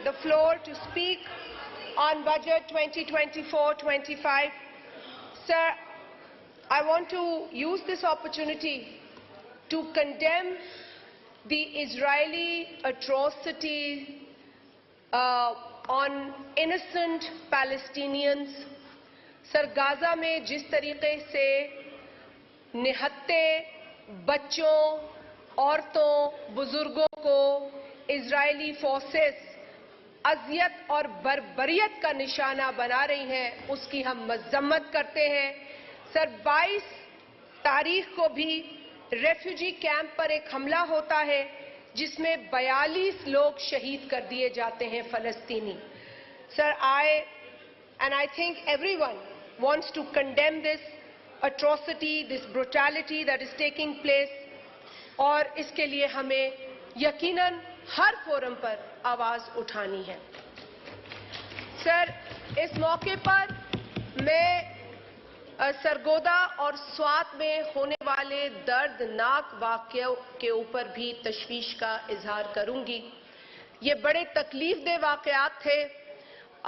the floor to speak on Budget 2024-25. Sir, I want to use this opportunity to condemn the Israeli atrocity on innocent Palestinians. Sir, Gaza में जिस तरीके से निहत्ते बच्चों, औरतों, बुजुर्गों को इजरायली फोर्सेस अजियत और बर्बरियत का निशाना बना रही हैं, उसकी हम मजम्मत करते हैं। सर, 22 तारीख को भी रेफ्यूजी कैंप पर एक हमला होता है जिसमें 42 लोग शहीद कर दिए जाते हैं फलस्तीनी। Sir, I think everyone wants to condemn this atrocity, this brutality that is taking place, और इसके लिए हमें यकीनन हर फोरम पर आवाज उठानी है। सर, इस मौके पर मैं सरगोदा और स्वात में होने वाले दर्दनाक वाक़यों के ऊपर भी तशवीश का इजहार करूंगी। ये बड़े तकलीफदेह वाक़यात थे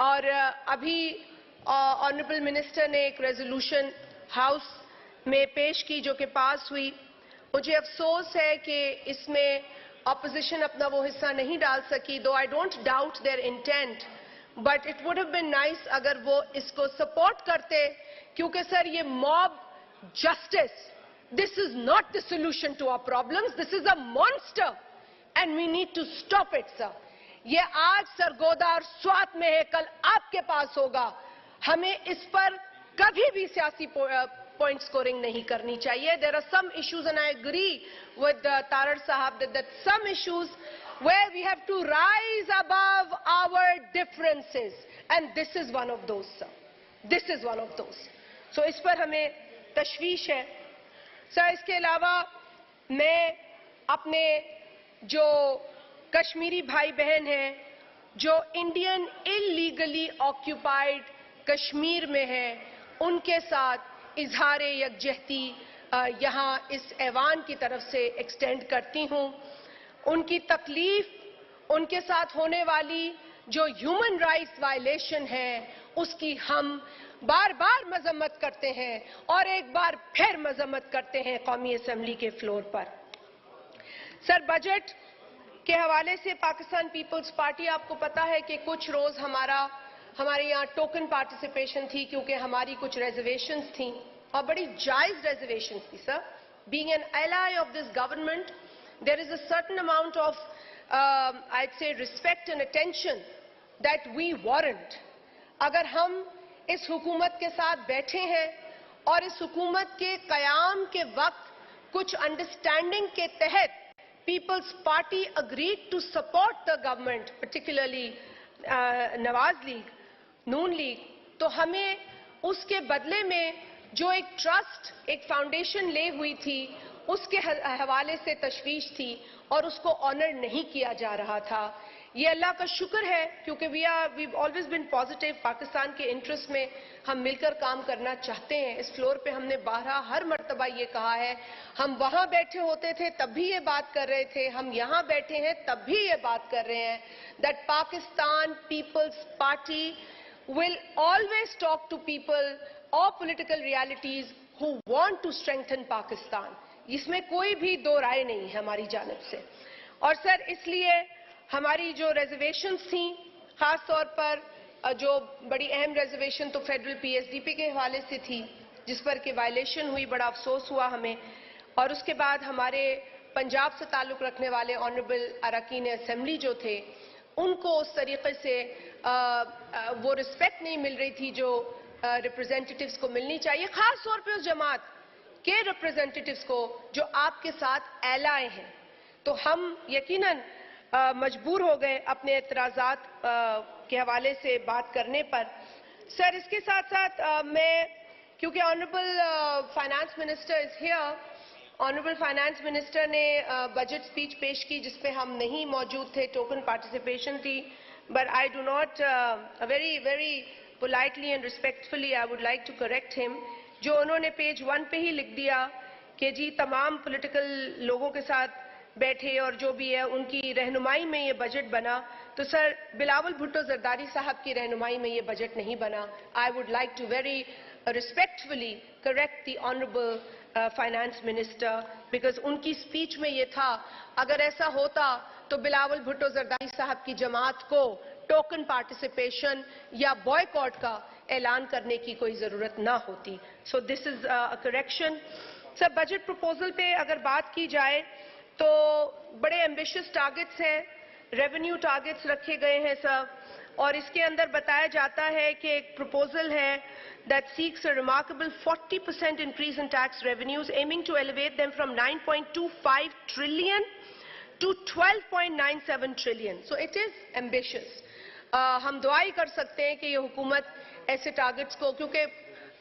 और अभी ऑनरेबल मिनिस्टर ने एक रेजोल्यूशन हाउस में पेश की जो कि पास हुई। मुझे अफसोस है कि इसमें ऑपोजिशन अपना वो हिस्सा नहीं डाल सकी, though I don't doubt their intent, but it would have been nice अगर वो इसको सपोर्ट करते, क्योंकि सर ये mob justice, this is not the solution to our problems, this is a monster and we need to stop it. Sir, ये आज सरगोदा और स्वात में है, कल आपके पास होगा। हमें इस पर कभी भी सियासी point scoring नहीं करनी चाहिए। There are some issues, and I agree with Tarar Sahab that some issues where we have to rise above our differences, and this is one of those, sir. This is one of those. So इस पर हमें तशवीश है। Sir, इसके अलावा मैं अपने जो कश्मीरी भाई बहन हैं जो इंडियन इलीगली ऑक्यूपाइड कश्मीर में हैं, उनके साथ इजहार यकजहती यहाँ इस ऐवान की तरफ से एक्सटेंड करती हूँ। उनकी तकलीफ, उनके साथ होने वाली जो ह्यूमन राइट्स वायलेशन है, उसकी हम बार बार मजम्मत करते हैं और एक बार फिर मजम्मत करते हैं कौमी असम्बली के फ्लोर पर। सर, बजट के हवाले से पाकिस्तान पीपल्स पार्टी, आपको पता है कि कुछ रोज हमारे यहाँ टोकन पार्टिसिपेशन थी क्योंकि हमारी कुछ रिजर्वेशंस थी और बड़ी जायज रिजर्वेशंस थी। Sir, being an ally of this government, there is a certain amount of I'd say respect and attention that we warrant। अगर हम इस हुकूमत के साथ बैठे हैं और इस हुकूमत के क़याम के वक्त कुछ अंडरस्टैंडिंग के तहत Peoples Party agreed to support the government, particularly Nawaz League, Noon League, तो हमें उसके बदले में जो एक ट्रस्ट, एक फाउंडेशन ले हुई थी, उसके हवाले से तशवीश थी और उसको ऑनर नहीं किया जा रहा था। ये अल्लाह का शुक्र है क्योंकि we always been positive. Pakistan के इंटरेस्ट में हम मिलकर काम करना चाहते हैं। इस फ्लोर पे हमने हर मर्तबा ये कहा है, हम वहां बैठे होते थे तब भी ये बात कर रहे थे, हम यहां बैठे हैं तब भी ये बात कर रहे हैं, that Pakistan Peoples Party will always talk to people or political realities who want to strengthen Pakistan। इसमें कोई भी दो राय नहीं है हमारी जानिब से। और सर, इसलिए हमारी जो रिजर्वेशंस थी, खास तौर पर जो बड़ी अहम रिजर्वेशन तो फेडरल पीएसडीपी के हवाले से थी, जिस पर कि वायलेशन हुई, बड़ा अफसोस हुआ हमें। और उसके बाद हमारे पंजाब से ताल्लुक़ रखने वाले ऑनरेबल अरकान असेंबली जो थे, उनको उस तरीके से वो रिस्पेक्ट नहीं मिल रही थी जो रिप्रेजेंटेटिव्स को मिलनी चाहिए, खास तौर पे उस जमात के रिप्रेजेंटेटिव्स को जो आपके साथ एलाए हैं। तो हम यकीनन मजबूर हो गए अपने एतराज़ात के हवाले से बात करने पर। सर, इसके साथ साथ मैं, क्योंकि honourable finance minister is here, honourable finance minister ने बजट स्पीच पेश की जिसपे हम नहीं मौजूद थे, टोकन पार्टिसिपेशन थी, but I do not very politely and respectfully I would like to correct him. जो उन्होंने पेज 1 पे ही लिख दिया कि जी तमाम पॉलिटिकल लोगों के साथ बैठे और जो भी है उनकी रहनुमाई में ये बजट बना, तो सर बिलावल भुट्टो जरदारी साहब की रहनुमाई में ये बजट नहीं बना. I would like to very respectfully correct the honorable finance minister, because उनकी स्पीच में ये था, अगर ऐसा होता तो बिलावल भुट्टो जरदारी साहब की जमात को टोकन पार्टिसिपेशन या बॉयकॉट का ऐलान करने की कोई जरूरत ना होती. So this is a correction. Sir budget proposal पे अगर बात की जाए तो बड़े एम्बिशियस टारगेट्स हैं, रेवेन्यू टारगेट्स रखे गए हैं सर, और इसके अंदर बताया जाता है कि एक प्रपोजल है that seeks a remarkable 40% increase in tax revenues, aiming to elevate them from 9.25 trillion to 12.97 trillion. So it is ambitious. हम दुआ ही कर सकते हैं कि ये हुकूमत ऐसे टारगेट्स को, क्योंकि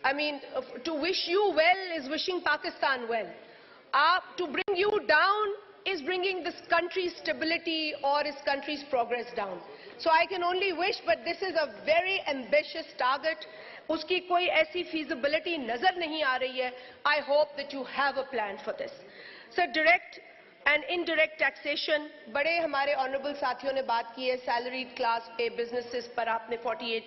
I mean, to wish you well is wishing Pakistan well. To bring you down is bringing this country's stability or its country's progress down. So I can only wish, but this is a very ambitious target. उसकी कोई ऐसी feasibility नजर नहीं आ रही है. I hope that you have a plan for this. So direct and indirect taxation, बड़े हमारे honorable साथियों ने बात की है. Salaried class पे businesses पर आपने 48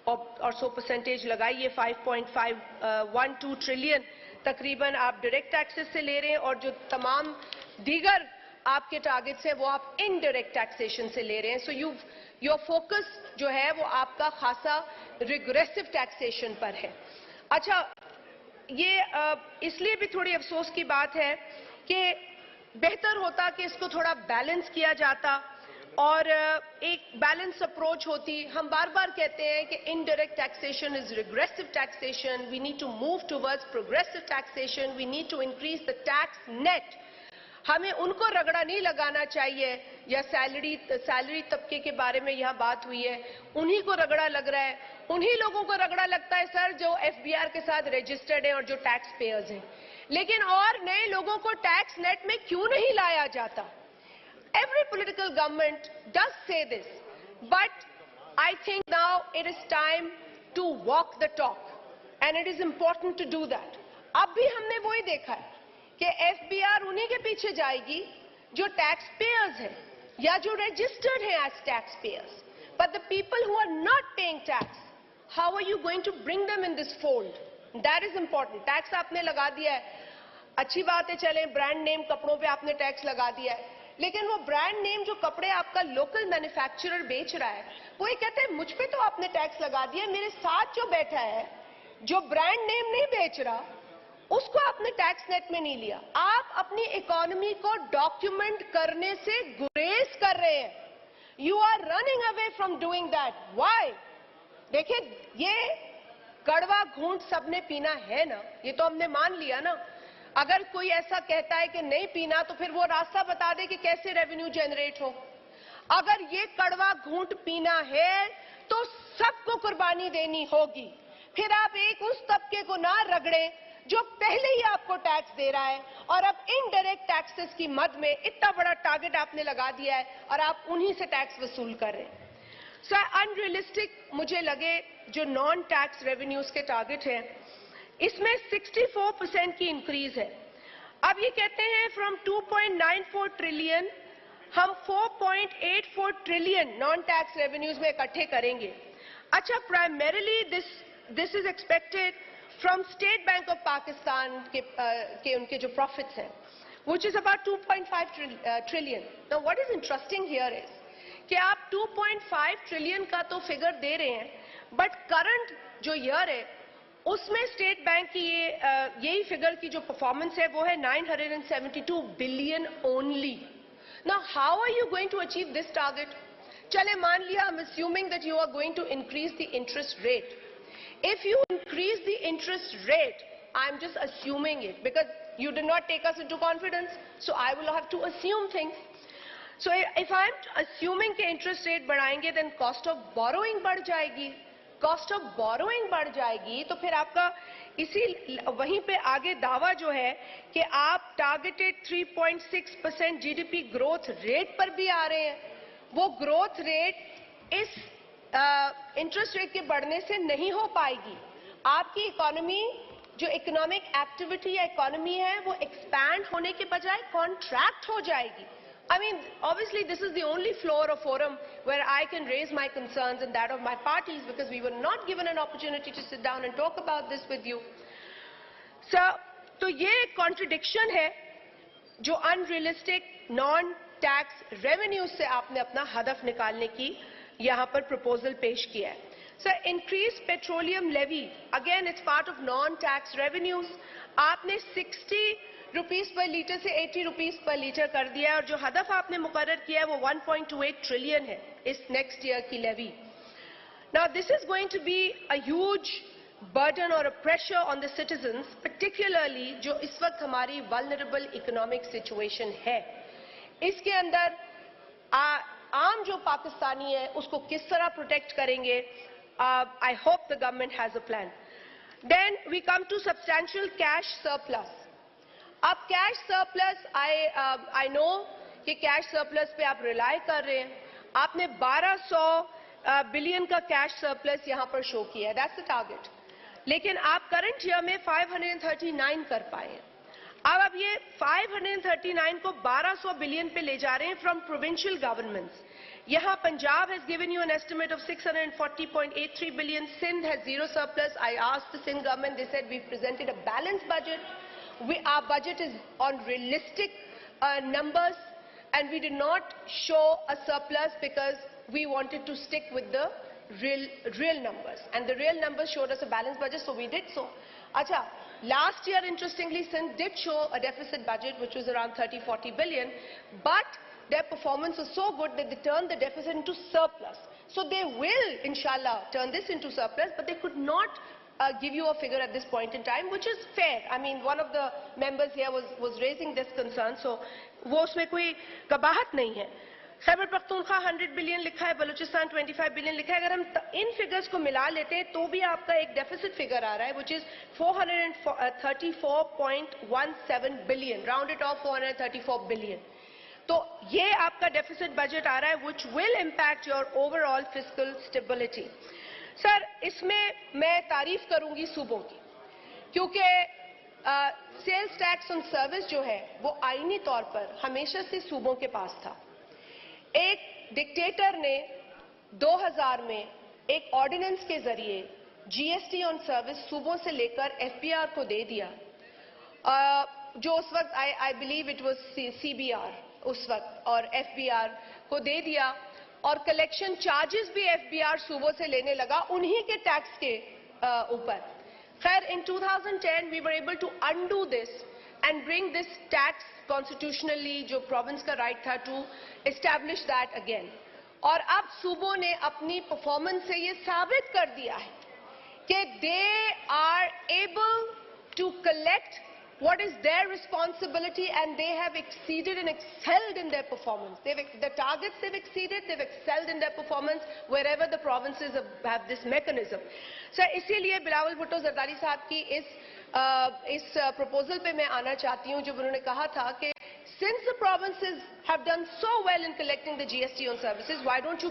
और 100% लगाई है. 5.512 ट्रिलियन तकरीबन आप डायरेक्ट टैक्सेस से ले रहे हैं, और जो तमाम दीगर आपके टारगेट्स हैं वो आप इनडायरेक्ट टैक्सेशन से ले रहे हैं. सो योर फोकस जो है वो आपका खासा रिग्रेसिव टैक्सेशन पर है. अच्छा, ये इसलिए भी थोड़ी अफसोस की बात है कि बेहतर होता कि इसको थोड़ा बैलेंस किया जाता और एक बैलेंस अप्रोच होती. हम बार बार कहते हैं कि indirect taxation is regressive taxation. We need to move towards progressive taxation. We need to increase the tax net. हमें उनको रगड़ा नहीं लगाना चाहिए. या सैलरी तबके के बारे में यह बात हुई है, उन्हीं को रगड़ा लग रहा है. उन्हीं लोगों को रगड़ा लगता है सर जो एफबीआर के साथ रजिस्टर्ड हैं और जो टैक्स पेयर्स हैं. लेकिन और नए लोगों को टैक्स नेट में क्यों नहीं लाया जाता? Every political government does say this, but I think now it is time to walk the talk, and it is important to do that. अब भी हमने वही देखा है कि एफबीआर उन्हीं के पीछे जाएगी जो टैक्स पेयर्स हैं या जो रजिस्टर्ड हैं as tax payers. But the people who are not paying tax, how are you going to bring them in this fold? That is important. Tax आपने लगा दिया है, अच्छी बात है, चले ब्रांड नेम कपड़ों पे आपने टैक्स लगा दिया है, लेकिन वो ब्रांड नेम जो कपड़े आपका लोकल मैन्युफैक्चरर बेच रहा है वो ये कहते हैं मुझ पे तो आपने टैक्स लगा दिया, मेरे साथ जो बैठा है जो ब्रांड नेम नहीं बेच रहा उसको आपने टैक्स नेट में नहीं लिया. आप अपनी इकोनॉमी को डॉक्यूमेंट करने से गुरेज कर रहे हैं. You are running away from doing that. Why? देखिए, ये कड़वा घूंट सबने पीना है ना, ये तो हमने मान लिया ना. अगर कोई ऐसा कहता है कि नहीं पीना तो फिर वो रास्ता बता दे कि कैसे रेवेन्यू जनरेट हो. अगर ये कड़वा घूंट पीना है तो सबको कुर्बानी देनी होगी. फिर आप एक उस तबके को ना रगड़े जो पहले ही आपको टैक्स दे रहा है, और अब इनडायरेक्ट टैक्सेस की मद में इतना बड़ा टारगेट आपने लगा दिया है और आप उन्हीं से टैक्स वसूल कर रहे हैं. सो अनरियलिस्टिक मुझे लगे जो नॉन टैक्स रेवेन्यूज के टारगेट हैं, इसमें 64% की इंक्रीज है. अब ये कहते हैं फ्रॉम 2.94 ट्रिलियन हम 4.84 ट्रिलियन नॉन टैक्स रेवेन्यूज में इकट्ठे करेंगे. अच्छा, primarily this is expected from state bank of Pakistan के उनके जो प्रॉफिट्स हैं, which is about 2.5 trillion. Now what is interesting here is कि आप 2.5 ट्रिलियन का तो फिगर दे रहे हैं, बट करंट जो ईयर है उसमें स्टेट बैंक की यही फिगर की जो परफॉर्मेंस है वो है 972 billion only. Now how are you going to achieve this target? चले मान लिया, I am assuming that you are going to increase the interest rate. If you increase the interest rate, I am just assuming it because you did not take us into confidence, so I will have to assume things. So if I am assuming कि interest rate बढ़ाएंगे then cost of borrowing बढ़ जाएगी. Cost of borrowing बढ़ जाएगी तो फिर आपका इसी वहीं पे आगे दावा जो है कि आप टारगेटेड 3.6% जीडीपी ग्रोथ रेट पर भी आ रहे हैं. वो ग्रोथ रेट इस इंटरेस्ट रेट के बढ़ने से नहीं हो पाएगी. आपकी इकोनॉमी जो इकोनॉमिक एक्टिविटी या इकोनॉमी है वो एक्सपैंड होने के बजाय कॉन्ट्रैक्ट हो जाएगी. I mean, obviously this is the only floor or forum where I can raise my concerns and that of my parties, because we were not given an opportunity to sit down and talk about this with you. So, तो ये एक contradiction है जो unrealistic non-tax revenues से आपने अपना हदफ निकालने की यहाँ पर proposal पेश किया है. So, increased petroleum levy, again it's part of non-tax revenues. आपने 60 रुपीस पर लीटर से 80 रुपीस पर लीटर कर दिया है, और जो हदफ आपने मुकर्रर किया है वो 1.28 ट्रिलियन है इस नेक्स्ट ईयर की levy. Now this is going to be a huge burden और a pressure on the citizens, particularly जो इस वक्त हमारी वल्नरेबल इकोनॉमिक सिचुएशन है. इसके अंदर आम जो पाकिस्तानी है उसको किस तरह प्रोटेक्ट करेंगे? I hope the government has a plan. Then we come to substantial cash surplus. अब कैश सरप्लस, आई नो कि कैश सरप्लस पे आप रिलाई कर रहे हैं. आपने 1200 बिलियन का कैश सरप्लस यहां पर शो किया है, दैट्स द टारगेट. लेकिन आप करंट ईयर में 539 कर पाए. अब आप ये 539 को 1200 बिलियन पे ले जा रहे हैं फ्रॉम प्रोविंशियल गवर्नमेंट्स. यहां Punjab has given you an estimate of 640.83 billion. Sindh has zero surplus. I asked the Sindh government, they said we presented a balanced budget. Our budget is on realistic numbers, and we did not show a surplus because we wanted to stick with the real numbers, and the real numbers showed us a balanced budget, so we did so. Acha, last year interestingly Sindh did show a deficit budget which was around 30-40 billion, but their performance was so good that they turned the deficit into surplus. So they will inshallah turn this into surplus, but they could not give you a figure at this point in time, which is fair. I mean, one of the members here was raising this concern, so वो उसमें कोई कबाहत नहीं है. Khyber Pakhtunkhwa 100 billion लिखा है, Balochistan 25 billion लिखा है. अगर हम इन फिगर्स को मिला लेते हैं तो भी आपका एक डेफिसिट फिगर आ रहा है, which is 434.17 billion, rounded off 434 billion. तो ये आपका डेफिसिट बजट आ रहा है, which will impact your overall fiscal stability. Sir, इसमें मैं तारीफ करूंगी सूबों की, क्योंकि सेल्स टैक्स ऑन सर्विस जो है वो आईनी तौर पर हमेशा से सूबों के पास था. एक डिक्टेटर ने 2000 में एक ऑर्डिनेंस के जरिए जीएसटी ऑन सर्विस सूबों से लेकर एफबीआर को दे दिया, जो उस वक्त I believe it was CBR उस वक्त, और एफबीआर को दे दिया, और कलेक्शन चार्जेस भी एफबीआर सूबों से लेने लगा उन्हीं के टैक्स के ऊपर. खैर, in 2010 we were able to undo this and bring this tax constitutionally, जो प्रोविंस का राइट था, टू एस्टैब्लिश दैट अगेन. और अब सूबों ने अपनी परफॉर्मेंस से ये साबित कर दिया है कि they are able to collect what is their responsibility, and they have exceeded and excelled in their performance. The targets they've exceeded, they've excelled in their performance wherever the provinces have this mechanism. So इसीलिए बिलावल भुट्टो जरदारी साहब की इस proposal पे मैं आना चाहती हूँ, जब उन्होंने कहा था कि since the provinces have done so well in collecting the GST on services, why don't you